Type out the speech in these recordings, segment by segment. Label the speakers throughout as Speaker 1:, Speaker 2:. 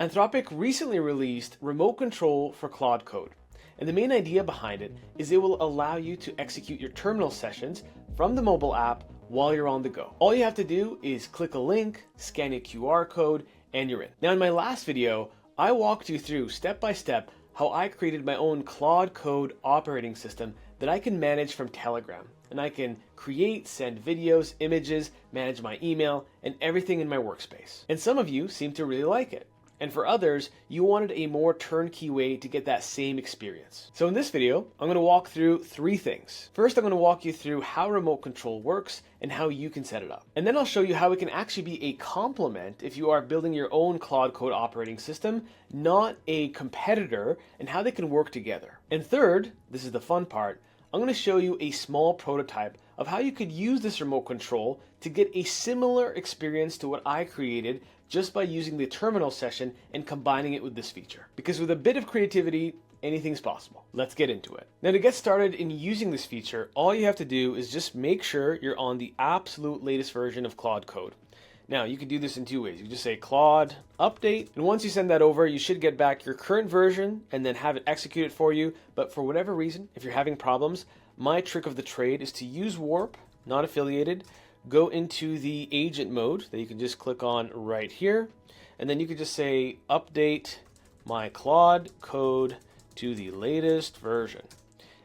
Speaker 1: Anthropic recently released Remote Control for Claude Code, and the main idea behind it is it will allow you to execute your terminal sessions from the mobile app while you're on the go. All you have to do is click a link, scan a QR code, and you're in. Now in my last video, I walked you through step by step how I created my own Claude Code operating system that I can manage from Telegram. And I can create, send videos, images, manage my email, and everything in my workspace. And some of you seem to really like it. And for others, you wanted a more turnkey way to get that same experience. So in this video, I'm going to walk through three things. First, I'm going to walk you through how remote control works and how you can set it up. And then I'll show you how it can actually be a complement if you are building your own Claude Code operating system, not a competitor, and how they can work together. And third, this is the fun part, I'm going to show you a small prototype of how you could use this remote control to get a similar experience to what I created just by using the terminal session and combining it with this feature. Because with a bit of creativity, anything's possible. Let's get into it. Now to get started in using this feature, all you have to do is just make sure you're on the absolute latest version of Claude Code. Now you can do this in two ways. You just say Claude update, and once you send that over, you should get back your current version and then have it executed for you. But for whatever reason, if you're having problems, my trick of the trade is to use Warp, not affiliated, go into the agent mode that you can just click on right here, and then you can just say update my Claude Code to the latest version.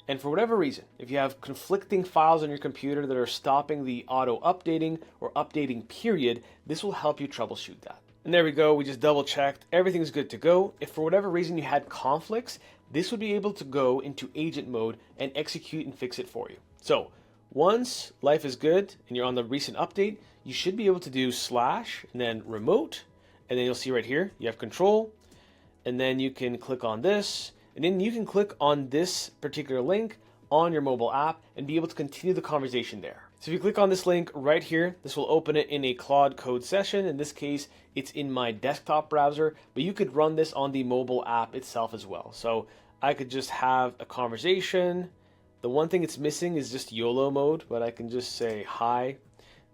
Speaker 1: And for whatever reason, if you have conflicting files on your computer that are stopping the auto updating or updating period, this will help you troubleshoot that. And there we go, we just double checked, everything's good to go. If for whatever reason you had conflicts, this would be able to go into agent mode and execute and fix it for you. So once life is good and you're on the recent update, you should be able to do slash and then remote, and then you'll see right here, you have control, and then you can click on this, and then you can click on this particular link on your mobile app and be able to continue the conversation there. So if you click on this link right here, this will open it in a Claude Code session. In this case, it's in my desktop browser, but you could run this on the mobile app itself as well. So I could just have a conversation. The one thing it's missing is just YOLO mode, but I can just say hi.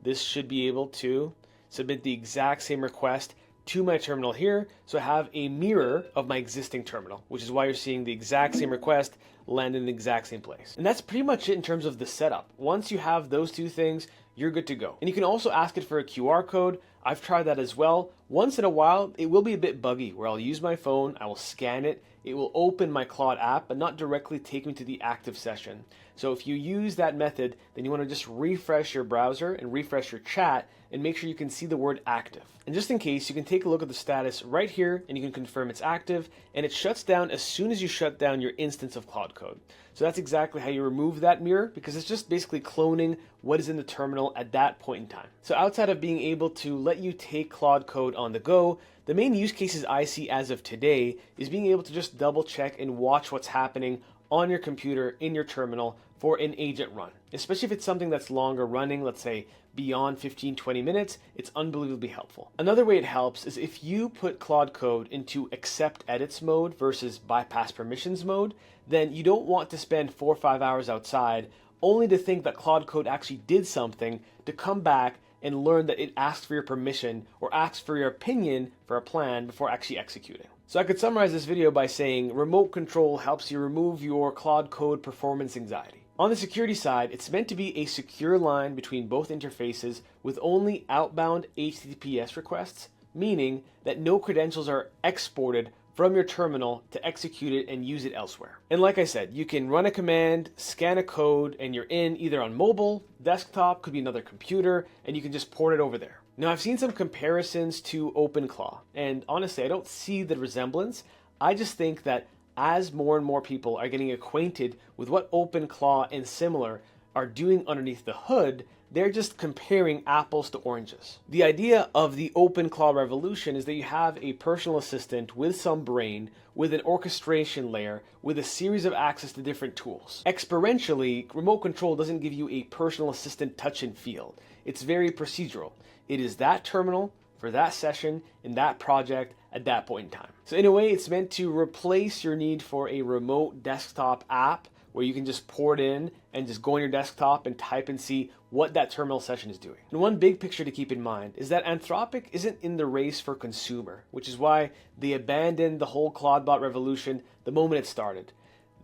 Speaker 1: This should be able to submit the exact same request to my terminal here, so I have a mirror of my existing terminal, which is why you're seeing the exact same request land in the exact same place. And that's pretty much it in terms of the setup. Once you have those two things, you're good to go. And you can also ask it for a QR code. I've tried that as well. Once in a while, it will be a bit buggy where I'll use my phone, I will scan it, it will open my Claude app, but not directly take me to the active session. So if you use that method, then you want to just refresh your browser and refresh your chat and make sure you can see the word active. And just in case, you can take a look at the status right here and you can confirm it's active, and it shuts down as soon as you shut down your instance of Claude Code. So that's exactly how you remove that mirror, because it's just basically cloning what is in the terminal at that point in time. So outside of being able to let you take Claude Code on the go, the main use cases I see as of today is being able to just double check and watch what's happening on your computer in your terminal for an agent run. Especially if it's something that's longer running, let's say beyond 15-20 minutes, it's unbelievably helpful. Another way it helps is if you put Claude Code into accept edits mode versus bypass permissions mode, then you don't want to spend 4 or 5 hours outside only to think that Claude Code actually did something to come back and learn that it asked for your permission or asked for your opinion for a plan before actually executing. So I could summarize this video by saying remote control helps you remove your Claude Code performance anxiety. On the security side, it's meant to be a secure line between both interfaces with only outbound HTTPS requests, meaning that no credentials are exported from your terminal to execute it and use it elsewhere. And like I said, you can run a command, scan a code, and you're in either on mobile, desktop, could be another computer, and you can just port it over there. Now I've seen some comparisons to OpenClaw, and honestly I don't see the resemblance. I just think that as more and more people are getting acquainted with what OpenClaw and similar are doing underneath the hood, they're just comparing apples to oranges. The idea of the OpenClaw revolution is that you have a personal assistant with some brain, with an orchestration layer, with a series of access to different tools. Experientially, remote control doesn't give you a personal assistant touch and feel. It's very procedural. It is that terminal for that session in that project at that point in time. So in a way, it's meant to replace your need for a remote desktop app where you can just port in and just go on your desktop and type and see what that terminal session is doing. And one big picture to keep in mind is that Anthropic isn't in the race for consumer, which is why they abandoned the whole CloudBot revolution the moment it started.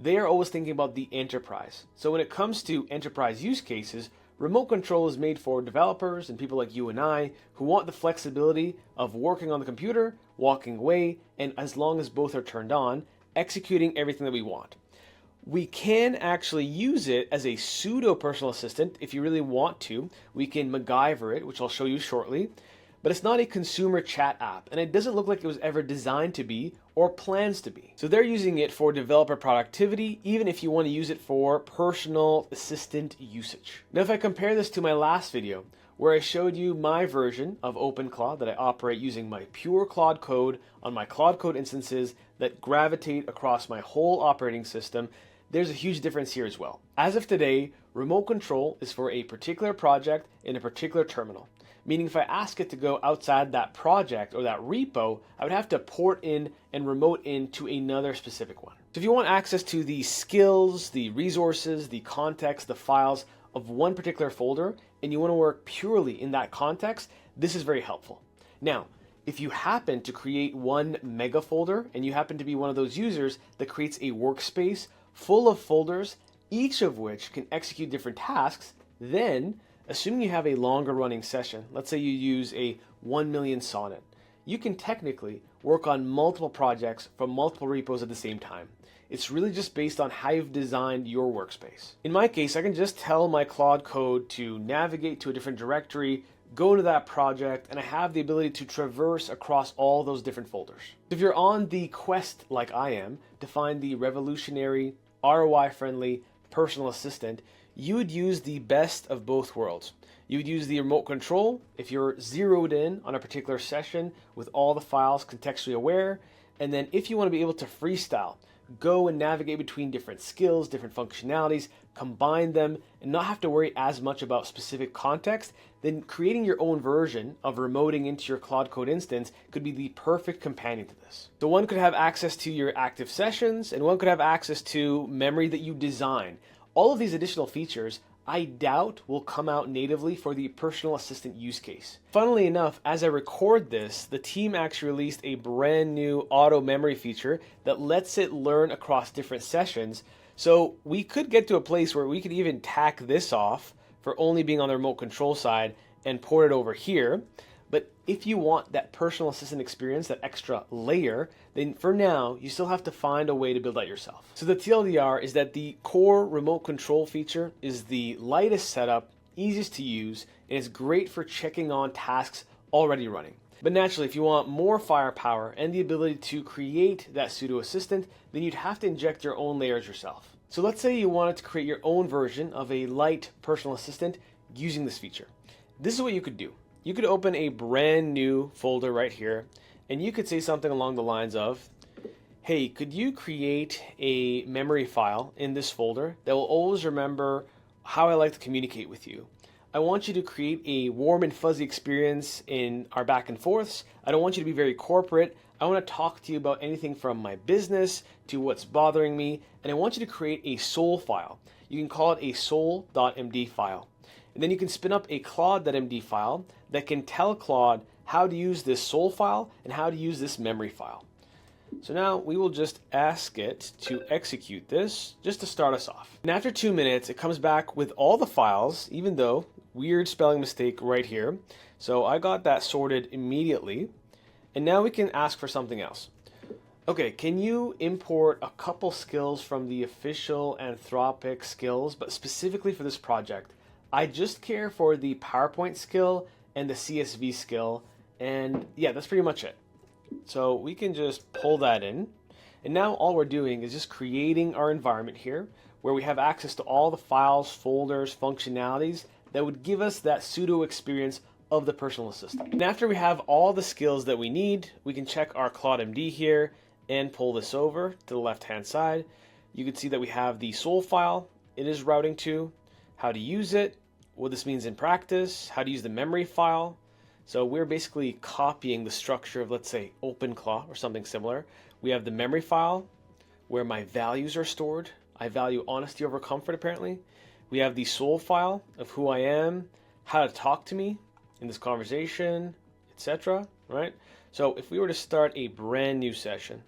Speaker 1: They are always thinking about the enterprise. So when it comes to enterprise use cases, remote control is made for developers and people like you and I who want the flexibility of working on the computer, walking away, and as long as both are turned on, executing everything that we want. We can actually use it as a pseudo personal assistant if you really want to. We can MacGyver it, which I'll show you shortly, but it's not a consumer chat app, and it doesn't look like it was ever designed to be or plans to be. So they're using it for developer productivity, even if you want to use it for personal assistant usage. Now, if I compare this to my last video, where I showed you my version of OpenClaw that I operate using my pure Claude Code on my Claude Code instances that gravitate across my whole operating system, there's a huge difference here as well. As of today, remote control is for a particular project in a particular terminal. Meaning if I ask it to go outside that project or that repo, I would have to port in and remote in to another specific one. So if you want access to the skills, the resources, the context, the files of one particular folder, and you want to work purely in that context, this is very helpful. Now, if you happen to create one mega folder and you happen to be one of those users that creates a workspace full of folders, each of which can execute different tasks, then assuming you have a longer running session, let's say you use a 1 million sonnet, you can technically work on multiple projects from multiple repos at the same time. It's really just based on how you've designed your workspace. In my case, I can just tell my Claude Code to navigate to a different directory, go to that project, and I have the ability to traverse across all those different folders. If you're on the quest like I am to find the revolutionary, ROI-friendly personal assistant, you would use the best of both worlds. You would use the remote control if you're zeroed in on a particular session with all the files contextually aware, and then if you want to be able to freestyle, go and navigate between different skills, different functionalities, combine them, and not have to worry as much about specific context, then creating your own version of remoting into your Claude Code instance could be the perfect companion to this. So one could have access to your active sessions, and one could have access to memory that you design. All of these additional features, I doubt, will come out natively for the personal assistant use case. Funnily enough, as I record this, the team actually released a brand new auto memory feature that lets it learn across different sessions. So we could get to a place where we could even tack this off for only being on the remote control side and port it over here. But if you want that personal assistant experience, that extra layer, then for now, you still have to find a way to build that yourself. So the TLDR is that the core remote control feature is the lightest setup, easiest to use, and it's great for checking on tasks already running. But naturally, if you want more firepower and the ability to create that pseudo assistant, then you'd have to inject your own layers yourself. So let's say you wanted to create your own version of a light personal assistant using this feature. This is what you could do. You could open a brand new folder right here, and you could say something along the lines of, hey, could you create a memory file in this folder that will always remember how I like to communicate with you? I want you to create a warm and fuzzy experience in our back and forths. I don't want you to be very corporate. I want to talk to you about anything from my business to what's bothering me, and I want you to create a soul file. You can call it a soul.md file. And then you can spin up a Claude.md file that can tell Claude how to use this soul file and how to use this memory file. So now we will just ask it to execute this just to start us off. And after 2 minutes, it comes back with all the files, even though weird spelling mistake right here. So I got that sorted immediately. And now we can ask for something else. Okay, can you import a couple skills from the official Anthropic skills, but specifically for this project? I just care for the PowerPoint skill and the CSV skill, and yeah, that's pretty much it. So we can just pull that in, and now all we're doing is just creating our environment here, where we have access to all the files, folders, functionalities that would give us that pseudo experience of the personal assistant. And after we have all the skills that we need, we can check our Claude MD here and pull this over to the left-hand side. You can see that we have the soul file it is routing to, how to use it, what this means in practice, how to use the memory file. So we're basically copying the structure of, let's say, OpenClaw or something similar. We have the memory file where my values are stored. I value honesty over comfort, apparently. We have the soul file of who I am, how to talk to me in this conversation, etc. Right? So if we were to start a brand new session,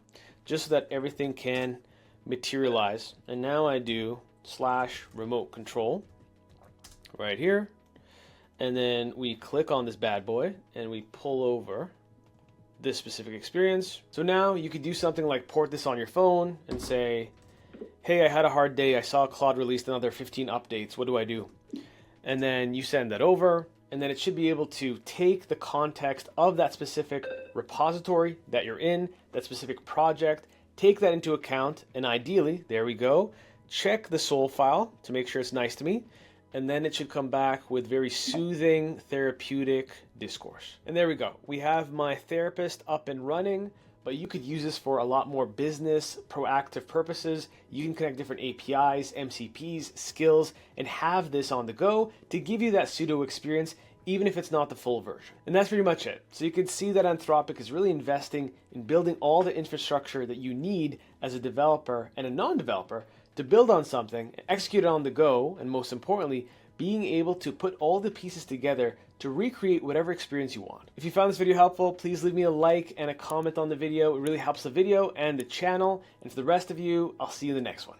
Speaker 1: just so that everything can materialize, and now I do /remote control right here, and then we click on this bad boy and we pull over this specific experience. So now you could do something like port this on your phone and say, hey, I had a hard day. I saw Claude released another 15 updates. What do I do? And then you send that over, and then it should be able to take the context of that specific repository that you're in, that specific project, take that into account, and ideally, there we go, check the soul file to make sure it's nice to me, and then it should come back with very soothing, therapeutic discourse. And there we go. We have my therapist up and running, but you could use this for a lot more business, proactive purposes. You can connect different APIs, MCPs, skills, and have this on the go to give you that pseudo experience, even if it's not the full version. And that's pretty much it. So you can see that Anthropic is really investing in building all the infrastructure that you need as a developer and a non-developer to build on something, execute it on the go, and most importantly, being able to put all the pieces together to recreate whatever experience you want. If you found this video helpful, please leave me a like and a comment on the video. It really helps the video and the channel. And for the rest of you, I'll see you in the next one.